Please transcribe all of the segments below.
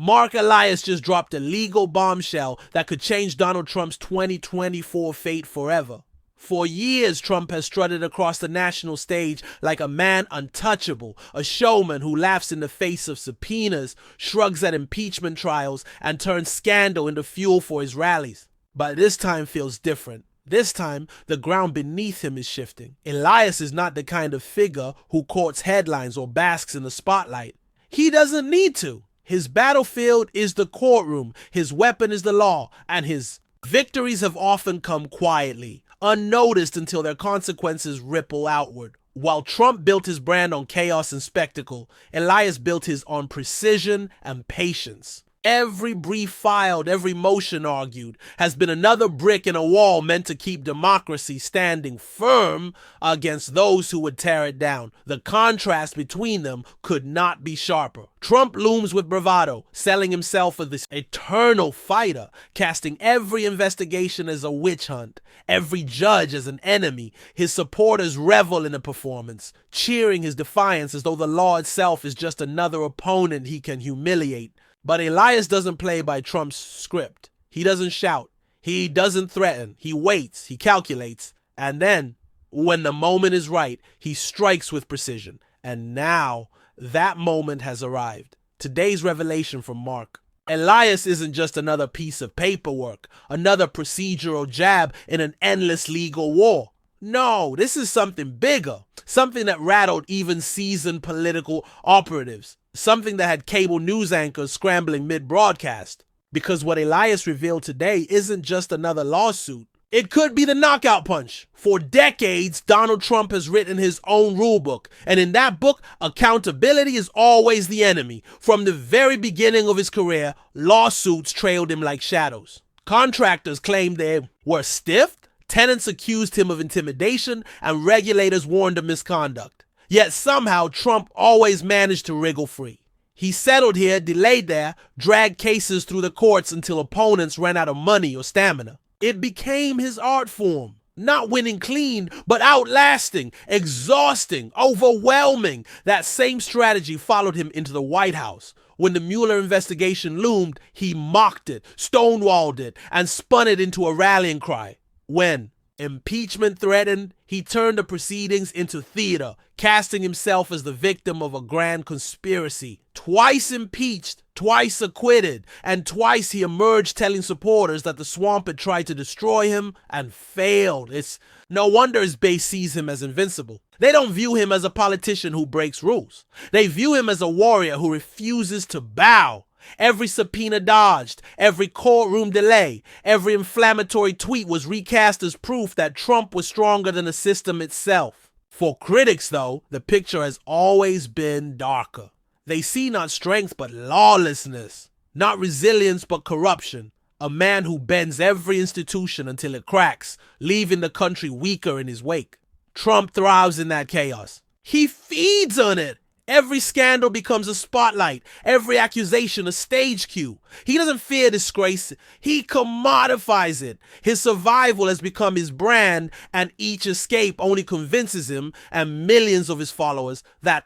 Marc Elias just dropped a legal bombshell that could change Donald Trump's 2024 fate forever. For years, Trump has strutted across the national stage like a man untouchable, a showman who laughs in the face of subpoenas, shrugs at impeachment trials, and turns scandal into fuel for his rallies. But this time feels different. This time, the ground beneath him is shifting. Elias is not the kind of figure who courts headlines or basks in the spotlight. He doesn't need to. His battlefield is the courtroom, his weapon is the law, and his victories have often come quietly, unnoticed until their consequences ripple outward. While Trump built his brand on chaos and spectacle, Elias built his on precision and patience. Every brief filed, every motion argued, has been another brick in a wall meant to keep democracy standing firm against those who would tear it down. The contrast between them could not be sharper. Trump looms with bravado, selling himself as this eternal fighter, casting every investigation as a witch hunt, every judge as an enemy. His supporters revel in the performance, cheering his defiance as though the law itself is just another opponent he can humiliate. But Elias doesn't play by Trump's script. He doesn't shout. He doesn't threaten. He waits. He calculates. And then, when the moment is right, he strikes with precision. And now, that moment has arrived. Today's revelation from Marc. Elias isn't just another piece of paperwork, another procedural jab in an endless legal war. No, this is something bigger, something that rattled even seasoned political operatives. Something that had cable news anchors scrambling mid-broadcast. Because what Elias revealed today isn't just another lawsuit. It could be the knockout punch. For decades, Donald Trump has written his own rulebook. And in that book, accountability is always the enemy. From the very beginning of his career, lawsuits trailed him like shadows. Contractors claimed they were stiffed, tenants accused him of intimidation, and regulators warned of misconduct. Yet somehow Trump always managed to wriggle free. He settled here, delayed there, dragged cases through the courts until opponents ran out of money or stamina. It became his art form. Not winning clean, but outlasting, exhausting, overwhelming. That same strategy followed him into the White House. When the Mueller investigation loomed, he mocked it, stonewalled it, and spun it into a rallying cry. When impeachment threatened, he turned the proceedings into theater, casting himself as the victim of a grand conspiracy. Twice impeached, twice acquitted, and twice he emerged telling supporters that the swamp had tried to destroy him and failed. It's no wonder his base sees him as invincible. They don't view him as a politician who breaks rules. They view him as a warrior who refuses to bow. Every subpoena dodged, every courtroom delay, every inflammatory tweet was recast as proof that Trump was stronger than the system itself. For critics, though, the picture has always been darker. They see not strength but lawlessness, not resilience but corruption. A man who bends every institution until it cracks, leaving the country weaker in his wake. Trump thrives in that chaos. He feeds on it. Every scandal becomes a spotlight, every accusation a stage cue. He doesn't fear disgrace, he commodifies it. His survival has become his brand, and each escape only convinces him and millions of his followers that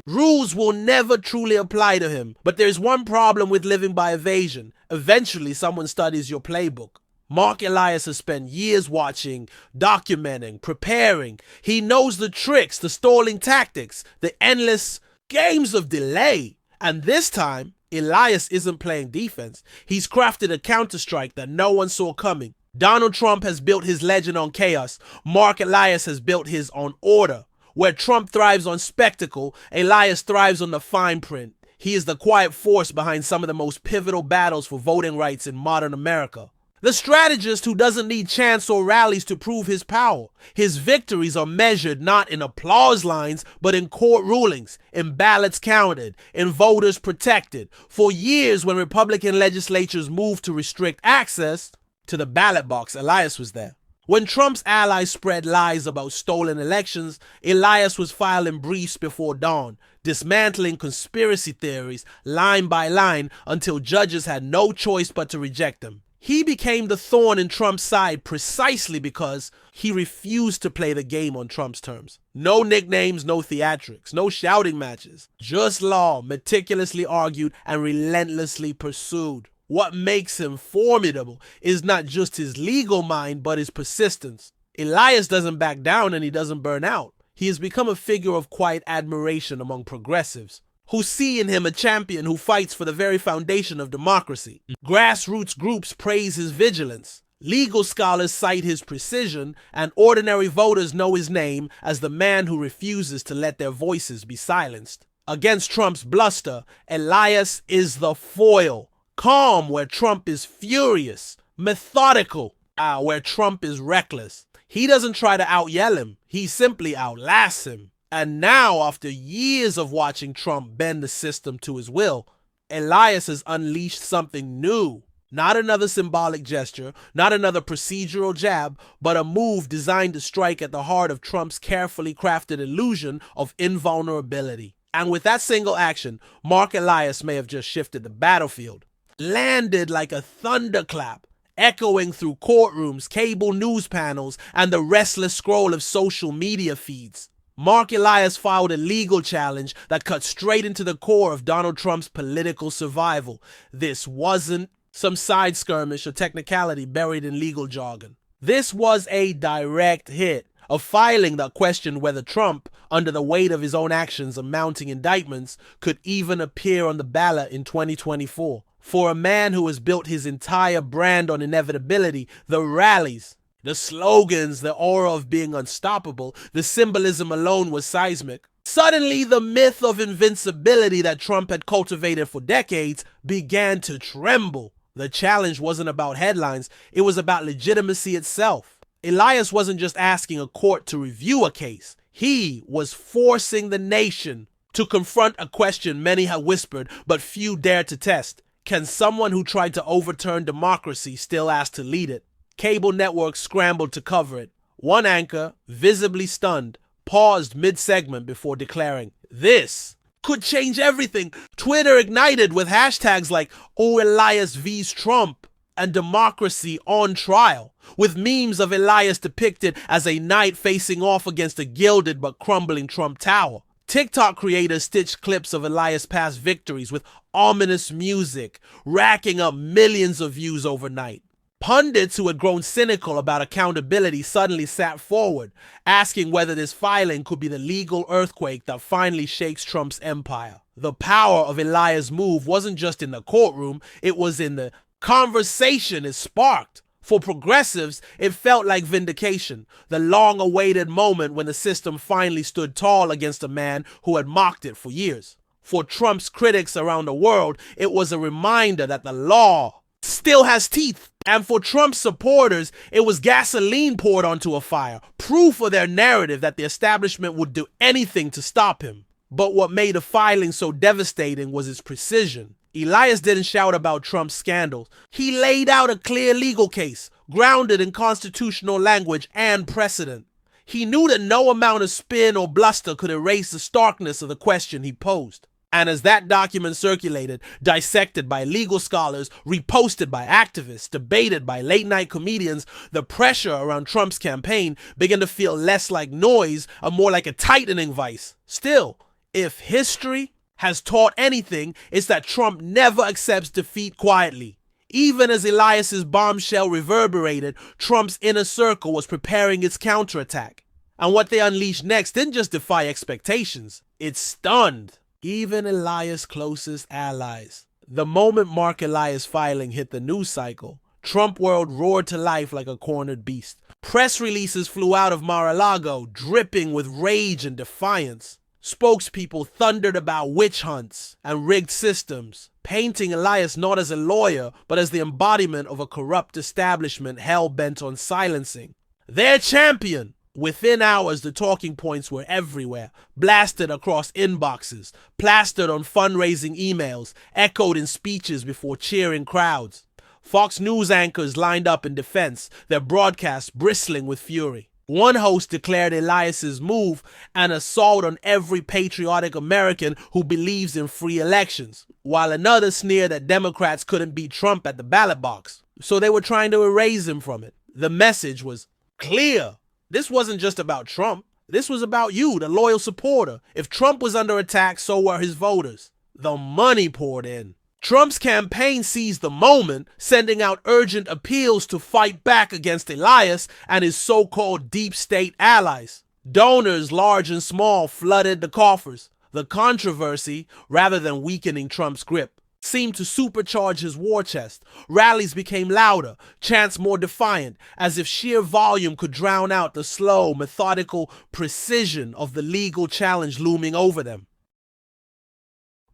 rules will never truly apply to him. But there's one problem with living by evasion. Eventually, someone studies your playbook. Marc Elias has spent years watching, documenting, preparing. He knows the tricks, the stalling tactics, the endless games of delay. And this time, Elias isn't playing defense. He's crafted a counterstrike that no one saw coming. Donald Trump has built his legend on chaos. Marc Elias has built his on order. Where Trump thrives on spectacle, Elias thrives on the fine print. He is the quiet force behind some of the most pivotal battles for voting rights in modern America. The strategist who doesn't need chants or rallies to prove his power. His victories are measured not in applause lines, but in court rulings, in ballots counted, in voters protected. For years, when Republican legislatures moved to restrict access to the ballot box, Elias was there. When Trump's allies spread lies about stolen elections, Elias was filing briefs before dawn, dismantling conspiracy theories line by line until judges had no choice but to reject them. He became the thorn in Trump's side precisely because he refused to play the game on Trump's terms. No nicknames, no theatrics, no shouting matches. Just law, meticulously argued and relentlessly pursued. What makes him formidable is not just his legal mind, but his persistence. Elias doesn't back down and he doesn't burn out. He has become a figure of quiet admiration among progressives, who see in him a champion who fights for the very foundation of democracy. Grassroots groups praise his vigilance. Legal scholars cite his precision, and ordinary voters know his name as the man who refuses to let their voices be silenced. Against Trump's bluster, Elias is the foil. Calm where Trump is furious. Methodical where Trump is reckless. He doesn't try to out-yell him. He simply outlasts him. And now, after years of watching Trump bend the system to his will, Elias has unleashed something new. Not another symbolic gesture, not another procedural jab, but a move designed to strike at the heart of Trump's carefully crafted illusion of invulnerability. And with that single action, Marc Elias may have just shifted the battlefield. Landed like a thunderclap, echoing through courtrooms, cable news panels, and the restless scroll of social media feeds. Marc Elias filed a legal challenge that cut straight into the core of Donald Trump's political survival. This wasn't some side skirmish or technicality buried in legal jargon. This was a direct hit, a filing that questioned whether Trump, under the weight of his own actions and mounting indictments, could even appear on the ballot in 2024. For a man who has built his entire brand on inevitability, the rallies, the slogans, the aura of being unstoppable, the symbolism alone was seismic. Suddenly, the myth of invincibility that Trump had cultivated for decades began to tremble. The challenge wasn't about headlines, it was about legitimacy itself. Elias wasn't just asking a court to review a case. He was forcing the nation to confront a question many had whispered, but few dared to test. Can someone who tried to overturn democracy still ask to lead it? Cable networks scrambled to cover it. One anchor, visibly stunned, paused mid-segment before declaring, "This could change everything." Twitter ignited with hashtags like "Oh Elias vs Trump" and "Democracy on trial," with memes of Elias depicted as a knight facing off against a gilded but crumbling Trump Tower. TikTok creators stitched clips of Elias' past victories with ominous music, racking up millions of views overnight. Pundits who had grown cynical about accountability suddenly sat forward, asking whether this filing could be the legal earthquake that finally shakes Trump's empire. The power of Elias' move wasn't just in the courtroom, it was in the conversation it sparked. For progressives, it felt like vindication, the long-awaited moment when the system finally stood tall against a man who had mocked it for years. For Trump's critics around the world, it was a reminder that the law still has teeth. And for Trump's supporters, it was gasoline poured onto a fire, proof of their narrative that the establishment would do anything to stop him. But what made the filing so devastating was its precision. Elias didn't shout about Trump's scandals. He laid out a clear legal case, grounded in constitutional language and precedent. He knew that no amount of spin or bluster could erase the starkness of the question he posed. And as that document circulated, dissected by legal scholars, reposted by activists, debated by late-night comedians, the pressure around Trump's campaign began to feel less like noise and more like a tightening vice. Still, if history has taught anything, it's that Trump never accepts defeat quietly. Even as Elias's bombshell reverberated, Trump's inner circle was preparing its counterattack. And what they unleashed next didn't just defy expectations, it stunned even Elias' closest allies. The moment Marc Elias' filing hit the news cycle, Trump world roared to life like a cornered beast. Press releases flew out of Mar-a-Lago, dripping with rage and defiance. Spokespeople thundered about witch hunts and rigged systems, painting Elias not as a lawyer, but as the embodiment of a corrupt establishment hell-bent on silencing their champion. Within hours, the talking points were everywhere, blasted across inboxes, plastered on fundraising emails, echoed in speeches before cheering crowds. Fox News anchors lined up in defense, their broadcasts bristling with fury. One host declared Elias's move an assault on every patriotic American who believes in free elections, while another sneered that Democrats couldn't beat Trump at the ballot box. so they were trying to erase him from it. The message was clear. This wasn't just about Trump. This was about you, the loyal supporter. If Trump was under attack, so were his voters. The money poured in. Trump's campaign seized the moment, sending out urgent appeals to fight back against Elias and his so-called deep state allies. Donors, large and small, flooded the coffers. The controversy, rather than weakening Trump's grip, seemed to supercharge his war chest. Rallies became louder, chants more defiant, as if sheer volume could drown out the slow, methodical precision of the legal challenge looming over them.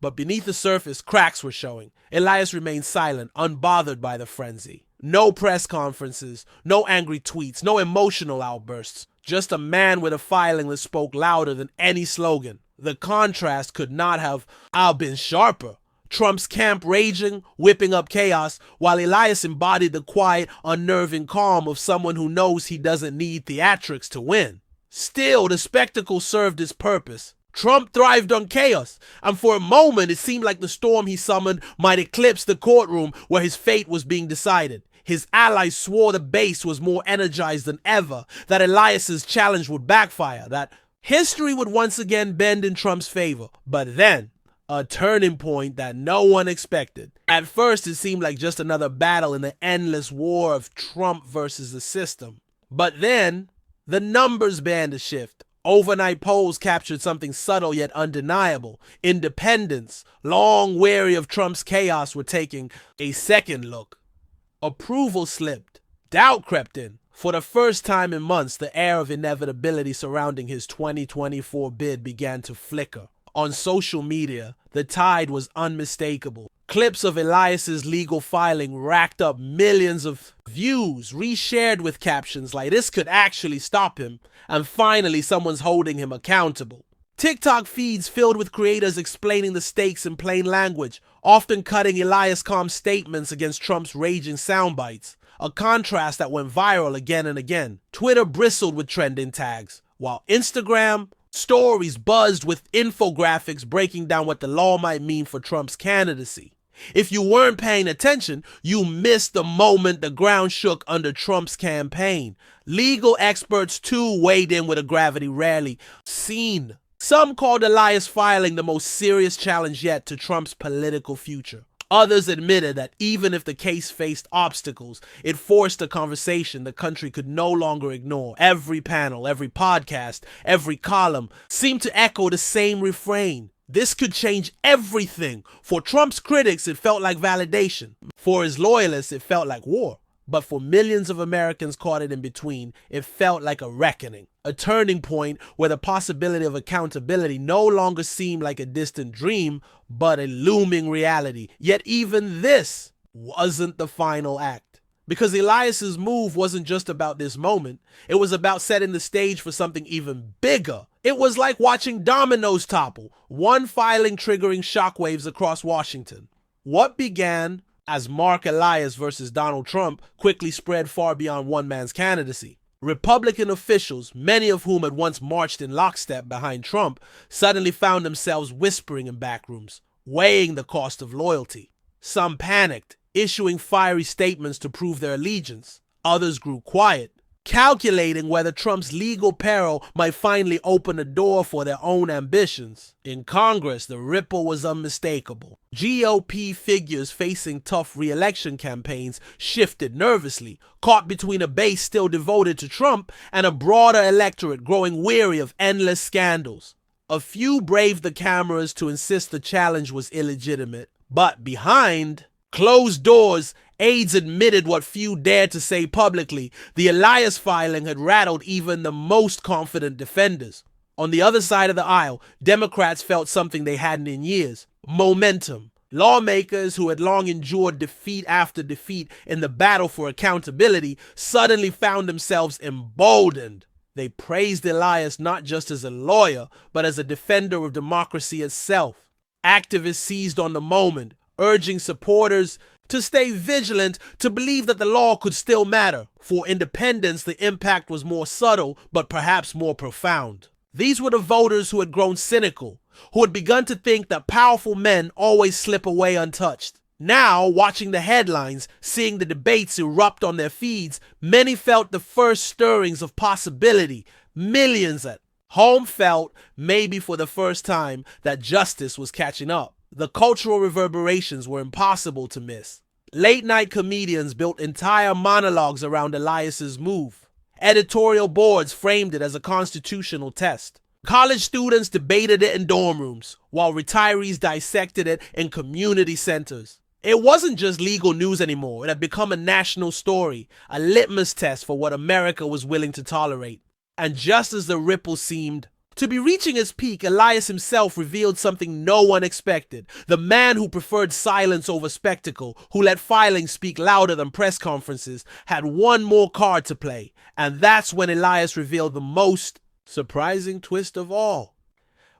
But beneath the surface, cracks were showing. Elias remained silent, unbothered by the frenzy. No press conferences, no angry tweets, no emotional outbursts. Just a man with a filing that spoke louder than any slogan. The contrast could not have been sharper. Trump's camp raging, whipping up chaos, while Elias embodied the quiet, unnerving calm of someone who knows he doesn't need theatrics to win. Still, the spectacle served its purpose. Trump thrived on chaos, and for a moment it seemed like the storm he summoned might eclipse the courtroom where his fate was being decided. His allies swore the base was more energized than ever, that Elias's challenge would backfire, that history would once again bend in Trump's favor. But then, a turning point that no one expected. At first, it seemed like just another battle in the endless war of Trump versus the system. But then, the numbers began to shift. Overnight polls captured something subtle yet undeniable. Independents, long weary of Trump's chaos, were taking a second look. Approval slipped. Doubt crept in. For the first time in months, the air of inevitability surrounding his 2024 bid began to flicker. On social media, the tide was unmistakable. Clips of Elias's legal filing racked up millions of views, reshared with captions like "this could actually stop him," and finally someone's holding him accountable. TikTok feeds filled with creators explaining the stakes in plain language, often cutting Elias' calm statements against Trump's raging soundbites, a contrast that went viral again and again. Twitter bristled with trending tags, while Instagram stories buzzed with infographics breaking down what the law might mean for Trump's candidacy. If you weren't paying attention, you missed the moment the ground shook under Trump's campaign. Legal experts too weighed in with a gravity rarely seen. Some called Elias' filing the most serious challenge yet to Trump's political future. Others admitted that even if the case faced obstacles, it forced a conversation the country could no longer ignore. Every panel, every podcast, every column seemed to echo the same refrain. This could change everything. For Trump's critics, it felt like validation. For his loyalists, it felt like war. But for millions of Americans caught it in between, it felt like a reckoning. A turning point where the possibility of accountability no longer seemed like a distant dream, but a looming reality. Yet even this wasn't the final act. Because Elias's move wasn't just about this moment. It was about setting the stage for something even bigger. It was like watching dominoes topple, one filing triggering shockwaves across Washington. What began as Marc Elias versus Donald Trump quickly spread far beyond one man's candidacy. Republican officials, many of whom had once marched in lockstep behind Trump, suddenly found themselves whispering in backrooms, weighing the cost of loyalty. Some panicked, issuing fiery statements to prove their allegiance. Others grew quiet, calculating whether Trump's legal peril might finally open a door for their own ambitions. In Congress, the ripple was unmistakable. GOP figures facing tough re-election campaigns shifted nervously, caught between a base still devoted to Trump and a broader electorate growing weary of endless scandals. A few braved the cameras to insist the challenge was illegitimate, but behind closed doors, aides admitted what few dared to say publicly. The Elias filing had rattled even the most confident defenders. On the other side of the aisle, Democrats felt something they hadn't in years: momentum. Lawmakers who had long endured defeat after defeat in the battle for accountability suddenly found themselves emboldened. They praised Elias not just as a lawyer, but as a defender of democracy itself. Activists seized on the moment, urging supporters to stay vigilant, to believe that the law could still matter. For independents, the impact was more subtle, but perhaps more profound. These were the voters who had grown cynical, who had begun to think that powerful men always slip away untouched. Now, watching the headlines, seeing the debates erupt on their feeds, many felt the first stirrings of possibility. Millions at home felt, maybe for the first time, that justice was catching up. The cultural reverberations were impossible to miss. Late-night comedians built entire monologues around Elias's move. Editorial boards framed it as a constitutional test. College students debated it in dorm rooms, while retirees dissected it in community centers. It wasn't just legal news anymore. It had become a national story, a litmus test for what America was willing to tolerate. And just as the ripple seemed to be reaching its peak, Elias himself revealed something no one expected. The man who preferred silence over spectacle, who let filings speak louder than press conferences, had one more card to play. And that's when Elias revealed the most surprising twist of all.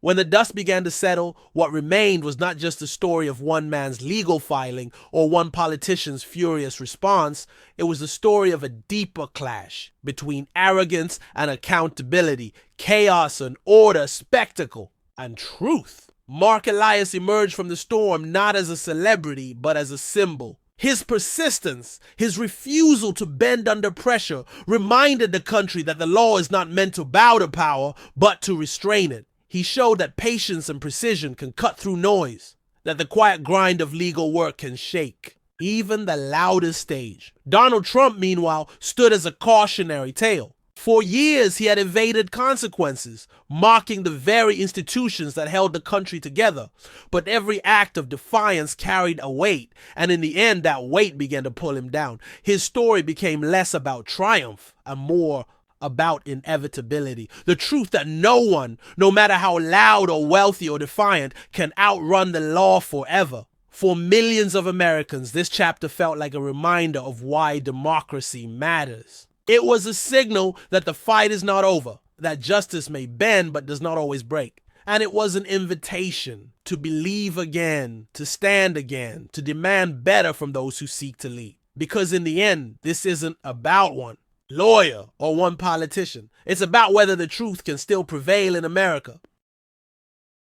When the dust began to settle, what remained was not just the story of one man's legal filing or one politician's furious response. It was the story of a deeper clash between arrogance and accountability, chaos and order, spectacle and truth. Marc Elias emerged from the storm not as a celebrity, but as a symbol. His persistence, his refusal to bend under pressure, reminded the country that the law is not meant to bow to power, but to restrain it. He showed that patience and precision can cut through noise, that the quiet grind of legal work can shake even the loudest stage. Donald Trump, meanwhile, stood as a cautionary tale. For years, he had evaded consequences, mocking the very institutions that held the country together. But every act of defiance carried a weight, and in the end, that weight began to pull him down. His story became less about triumph and more about inevitability. The truth that no one, no matter how loud or wealthy or defiant, can outrun the law forever. For millions of Americans, this chapter felt like a reminder of why democracy matters. It was a signal that the fight is not over, that justice may bend but does not always break. And it was an invitation to believe again, to stand again, to demand better from those who seek to lead. Because in the end, this isn't about one lawyer or one politician. It's about whether the truth can still prevail in America.